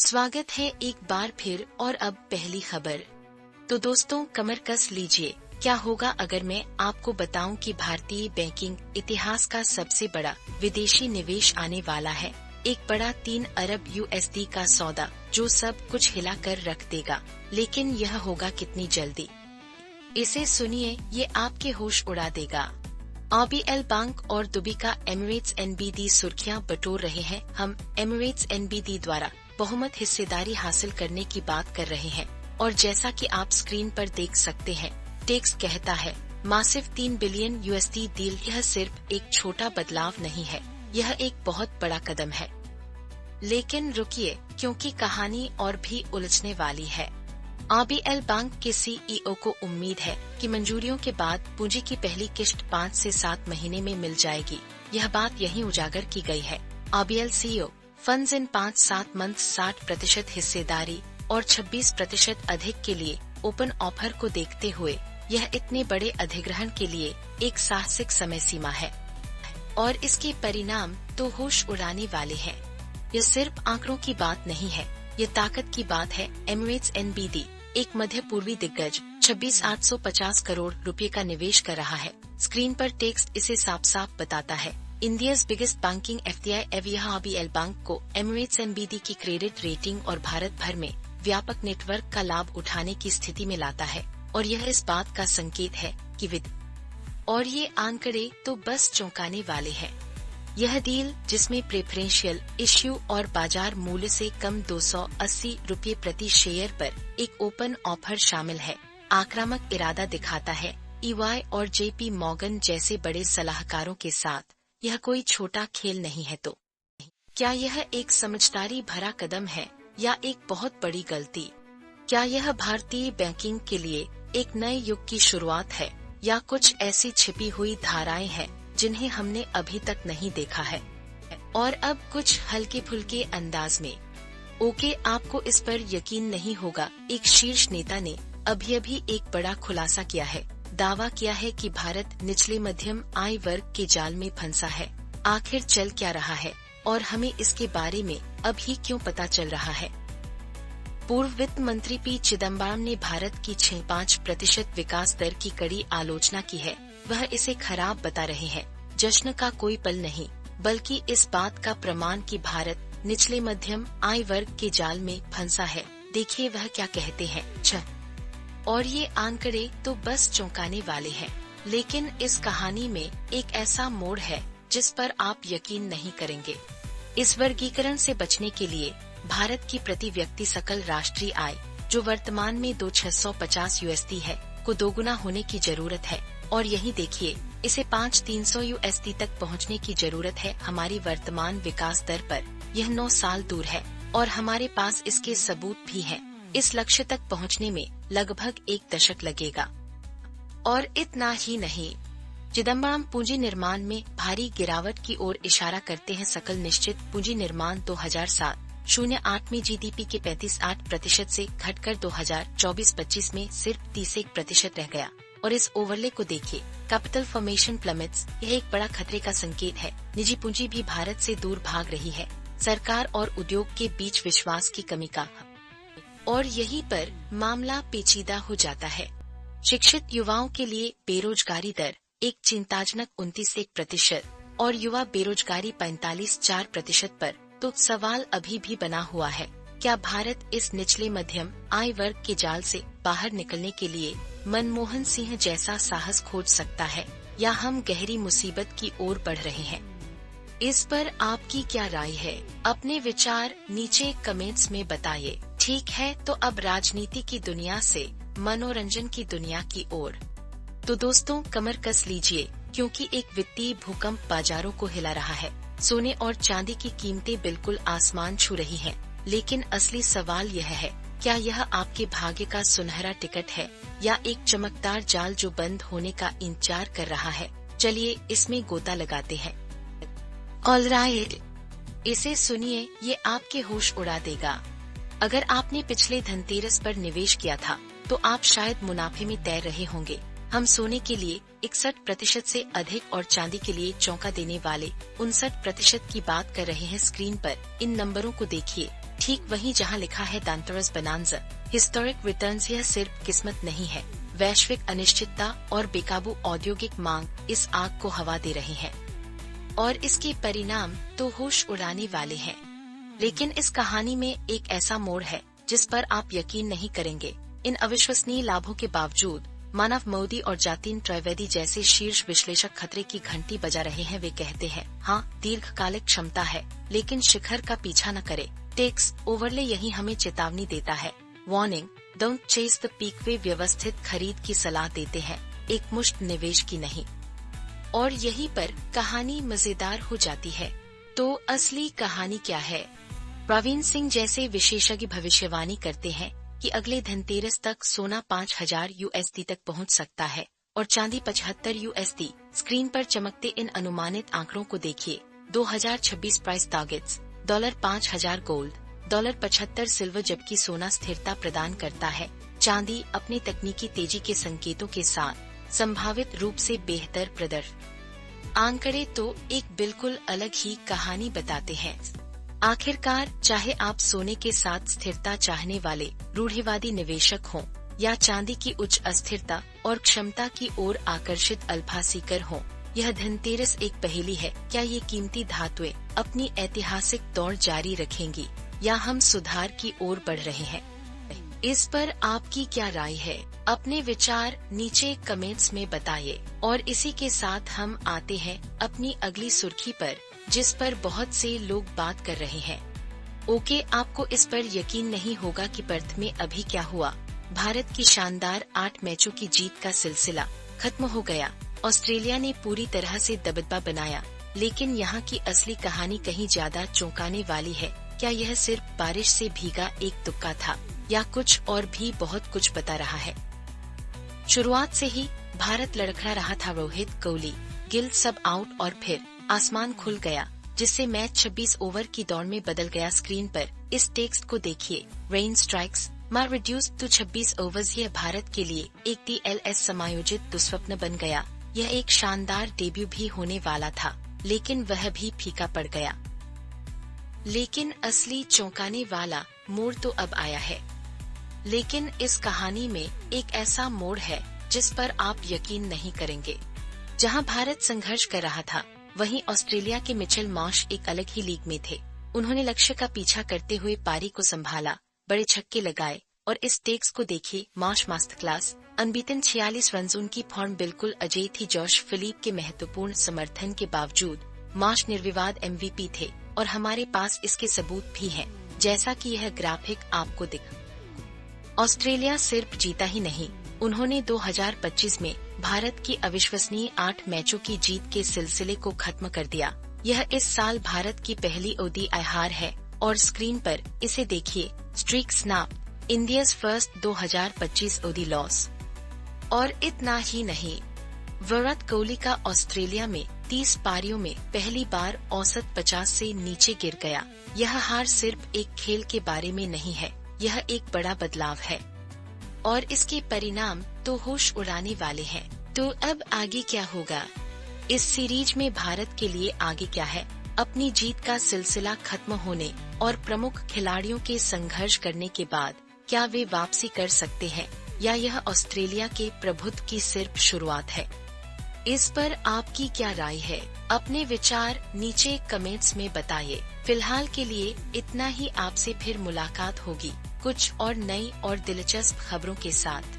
स्वागत है एक बार फिर और अब पहली खबर। तो दोस्तों कमर कस लीजिए, क्या होगा अगर मैं आपको बताऊं कि भारतीय बैंकिंग इतिहास का सबसे बड़ा विदेशी निवेश आने वाला है। एक बड़ा 3 अरब USD का सौदा जो सब कुछ हिला कर रख देगा, लेकिन यह होगा कितनी जल्दी। इसे सुनिए, ये आपके होश उड़ा देगा। RBL बैंक और दुबई का एमिरेट्स NBD सुर्खियां बटोर रहे हैं। हम एमिरेट्स NBD द्वारा बहुमत हिस्सेदारी हासिल करने की बात कर रहे हैं और जैसा कि आप स्क्रीन पर देख सकते हैं, टेक्स्ट कहता है मासिव 3 बिलियन USD डील। यह सिर्फ एक छोटा बदलाव नहीं है, यह एक बहुत बड़ा कदम है। लेकिन रुकिए, क्योंकि कहानी और भी उलझने वाली है। RBL बैंक के CEO को उम्मीद है कि मंजूरियों के बाद पूंजी की पहली किश्त 5 से 7 महीने में मिल जाएगी। यह बात यहीं उजागर की गई है। RBL CEO फंड्स इन 5-7 मंथ 60% हिस्सेदारी और 26% अधिक के लिए ओपन ऑफर को देखते हुए यह इतने बड़े अधिग्रहण के लिए एक साहसिक समय सीमा है और इसके परिणाम तो होश उड़ाने वाले हैं। यह सिर्फ आंकड़ों की बात नहीं है, ये ताकत की बात है। एमिरेट्स NBD एक मध्य पूर्वी दिग्गज 26,850 करोड़ रुपए का निवेश कर रहा है। स्क्रीन पर टेक्स्ट इसे साफ साफ बताता है। इंडियाज बिगेस्ट बैंकिंग FDI यह RBL बैंक को एमिरेट्स NBD की क्रेडिट रेटिंग और भारत भर में व्यापक नेटवर्क का लाभ उठाने की स्थिति में लाता है और यह इस बात का संकेत है कि और ये आंकड़े तो बस चौंकाने वाले हैं। यह डील, जिसमें प्रेफरेंशियल इश्यू और बाजार मूल्य से कम 280 रुपये प्रति शेयर पर एक ओपन ऑफर शामिल है, आक्रामक इरादा दिखाता है। EY और JP मॉर्गन जैसे बड़े सलाहकारों के साथ यह कोई छोटा खेल नहीं है। तो क्या यह एक समझदारी भरा कदम है या एक बहुत बड़ी गलती? क्या यह भारतीय बैंकिंग के लिए एक नए युग की शुरुआत है या कुछ ऐसी छिपी हुई धाराएं हैं जिन्हें हमने अभी तक नहीं देखा है? और अब कुछ हल्के फुल्के अंदाज में। ओके, आपको इस पर यकीन नहीं होगा, एक शीर्ष नेता ने अभी एक बड़ा खुलासा किया है। दावा किया है कि भारत निचले मध्यम आय वर्ग के जाल में फंसा है। आखिर चल क्या रहा है और हमें इसके बारे में अभी क्यों पता चल रहा है? पूर्व वित्त मंत्री P चिदम्बरम ने भारत की 6-5% विकास दर की कड़ी आलोचना की है। वह इसे खराब बता रहे हैं। जश्न का कोई पल नहीं, बल्कि इस बात का प्रमाण कि भारत निचले मध्यम आय वर्ग के जाल में फंसा है। देखिए वह क्या कहते हैं। और ये आंकड़े तो बस चौंकाने वाले हैं, लेकिन इस कहानी में एक ऐसा मोड़ है जिस पर आप यकीन नहीं करेंगे। इस वर्गीकरण से बचने के लिए भारत की प्रति व्यक्ति सकल राष्ट्रीय आय, जो वर्तमान में 2,650 USD है, को दोगुना होने की जरूरत है। और यही देखिए, इसे 5,300 USD तक पहुंचने की जरूरत है। हमारी वर्तमान विकास दर पर यह 9 साल दूर है और हमारे पास इसके सबूत भी हैं। इस लक्ष्य तक पहुंचने में लगभग 1 दशक लगेगा। और इतना ही नहीं, चिदम्बरम पूंजी निर्माण में भारी गिरावट की ओर इशारा करते हैं। सकल निश्चित पूंजी निर्माण 2007-08 में GDP के 35-8% से घटकर 2024-25 में सिर्फ 31% रह गया। और इस ओवरले को देखिए, कैपिटल फॉर्मेशन प्लमिट्स। यह एक बड़ा खतरे का संकेत है। निजी पूंजी भी भारत से दूर भाग रही है। सरकार और उद्योग के बीच विश्वास की कमी का, और यहीं पर मामला पेचीदा हो जाता है। शिक्षित युवाओं के लिए बेरोजगारी दर एक चिंताजनक 29% और युवा बेरोजगारी 45-4% पर। तो सवाल अभी भी बना हुआ है, क्या भारत इस निचले मध्यम आय वर्ग के जाल से बाहर निकलने के लिए मनमोहन सिंह जैसा साहस खोज सकता है, या हम गहरी मुसीबत की ओर बढ़ रहे हैं? इस पर आपकी क्या राय है? अपने विचार नीचे कमेंट्स में बताइए। ठीक है, तो अब राजनीति की दुनिया से मनोरंजन की दुनिया की ओर। तो दोस्तों कमर कस लीजिए, क्योंकि एक वित्तीय भूकंप बाजारों को हिला रहा है। सोने और चांदी की कीमतें बिल्कुल आसमान छू रही हैं। लेकिन असली सवाल यह है, क्या यह आपके भाग्य का सुनहरा टिकट है या एक चमकदार जाल जो बंद होने का इंतजार कर रहा है? चलिए इसमें गोता लगाते हैं। ऑलराइट, इसे सुनिए, ये आपके होश उड़ा देगा। अगर आपने पिछले धनतेरस पर निवेश किया था तो आप शायद मुनाफे में तैर रहे होंगे। हम सोने के लिए 61% से अधिक और चांदी के लिए चौंका देने वाले 59% की बात कर रहे हैं। स्क्रीन पर इन नंबरों को देखिए, ठीक वहीं जहां लिखा है दांतरस बनांजा हिस्टोरिक रिटर्न्स। यह सिर्फ किस्मत नहीं है, वैश्विक अनिश्चितता और बेकाबू औद्योगिक मांग इस आग को हवा दे रही है और इसके परिणाम तो होश उड़ाने वाले हैं। लेकिन इस कहानी में एक ऐसा मोड़ है जिस पर आप यकीन नहीं करेंगे। इन अविश्वसनीय लाभों के बावजूद मानव मोदी और जतिन त्रिवेदी जैसे शीर्ष विश्लेषक खतरे की घंटी बजा रहे हैं। वे कहते हैं, हाँ दीर्घकालिक क्षमता है, लेकिन शिखर का पीछा न करे। टेक्स ओवरले यही हमें चेतावनी देता है। Warning, don't chase the peak. वे व्यवस्थित खरीद की सलाह देते हैं, एक मुश्त निवेश की नहीं। और यहीं पर कहानी मजेदार हो जाती है। तो असली कहानी क्या है? प्रवीण सिंह जैसे विशेषज्ञ भविष्यवाणी करते हैं कि अगले धनतेरस तक सोना 5000 USD तक पहुंच सकता है और चांदी 75 USD। स्क्रीन पर चमकते इन अनुमानित आंकड़ों को देखिए। 2026 प्राइस टारगेट्स $5000 गोल्ड, $75 सिल्वर, जबकि सोना स्थिरता प्रदान करता है। चांदी अपने तकनीकी तेजी के संकेतों के साथ संभावित रूप से बेहतर प्रदर्शन। आंकड़े तो एक बिल्कुल अलग ही कहानी बताते हैं। आखिरकार चाहे आप सोने के साथ स्थिरता चाहने वाले रूढ़िवादी निवेशक हों या चांदी की उच्च अस्थिरता और क्षमता की ओर आकर्षित अल्फा सीकर हों, यह धनतेरस एक पहेली है। क्या ये कीमती धातुएं अपनी ऐतिहासिक दौड़ जारी रखेंगी या हम सुधार की ओर बढ़ रहे हैं? इस पर आपकी क्या राय है? अपने विचार नीचे कमेंट्स में बताइए। और इसी के साथ हम आते हैं अपनी अगली सुर्खी पर, जिस पर बहुत से लोग बात कर रहे हैं। ओके, आपको इस पर यकीन नहीं होगा कि पर्थ में अभी क्या हुआ। भारत की शानदार 8 मैचों की जीत का सिलसिला खत्म हो गया। ऑस्ट्रेलिया ने पूरी तरह से दबदबा बनाया, लेकिन यहाँ की असली कहानी कहीं ज्यादा चौंकाने वाली है। क्या यह सिर्फ बारिश से भीगा एक तुक्का था या कुछ और भी बहुत कुछ बता रहा है? शुरुआत से ही भारत लड़खड़ा रहा था। रोहित, कोहली, गिल सब आउट और फिर आसमान खुल गया, जिससे मैच 26 ओवर की दौड़ में बदल गया। स्क्रीन पर इस टेक्स्ट को देखिए। रेन स्ट्राइक्स मार रिड्यूस्ड टू 26 ओवर्स। यह भारत के लिए एक TLS समायोजित दुस्वप्न बन गया। यह एक शानदार डेब्यू भी होने वाला था, लेकिन वह भी फीका पड़ गया। लेकिन असली चौंकाने वाला मोड़ तो अब आया है। लेकिन इस कहानी में एक ऐसा मोड़ है जिस पर आप यकीन नहीं करेंगे। जहां भारत संघर्ष कर रहा था, वहीं ऑस्ट्रेलिया के मिचेल मार्श एक अलग ही लीग में थे। उन्होंने लक्ष्य का पीछा करते हुए पारी को संभाला, बड़े छक्के लगाए और इस टेक्स्ट को देखिए। Marsh master class, unbeaten 46 run. उनकी फॉर्म बिल्कुल अजय थी। जॉश फिलिप के महत्वपूर्ण समर्थन के बावजूद मार्श निर्विवाद MVP थे और हमारे पास इसके सबूत भी हैं, जैसा कि यह ग्राफिक आपको दिख। ऑस्ट्रेलिया सिर्फ जीता ही नहीं, उन्होंने 2025 में भारत की अविश्वसनीय 8 मैचों की जीत के सिलसिले को खत्म कर दिया। यह इस साल भारत की पहली ODI हार है और स्क्रीन पर इसे देखिए। Streak snap, India's first 2025 ODI loss. और इतना ही नहीं, विराट कोहली का ऑस्ट्रेलिया में 30 पारियों में पहली बार औसत 50 से नीचे गिर गया। यह हार सिर्फ एक खेल के बारे में नहीं है, यह एक बड़ा बदलाव है और इसके परिणाम तो होश उड़ाने वाले हैं। तो अब आगे क्या होगा? इस सीरीज में भारत के लिए आगे क्या है? अपनी जीत का सिलसिला खत्म होने और प्रमुख खिलाड़ियों के संघर्ष करने के बाद क्या वे वापसी कर सकते हैं या यह ऑस्ट्रेलिया के प्रभुत्व की सिर्फ शुरुआत है? इस पर आपकी क्या राय है? अपने विचार नीचे कमेंट्स में बताइए। फिलहाल के लिए इतना ही। आपसे फिर मुलाकात होगी कुछ और नई और दिलचस्प खबरों के साथ।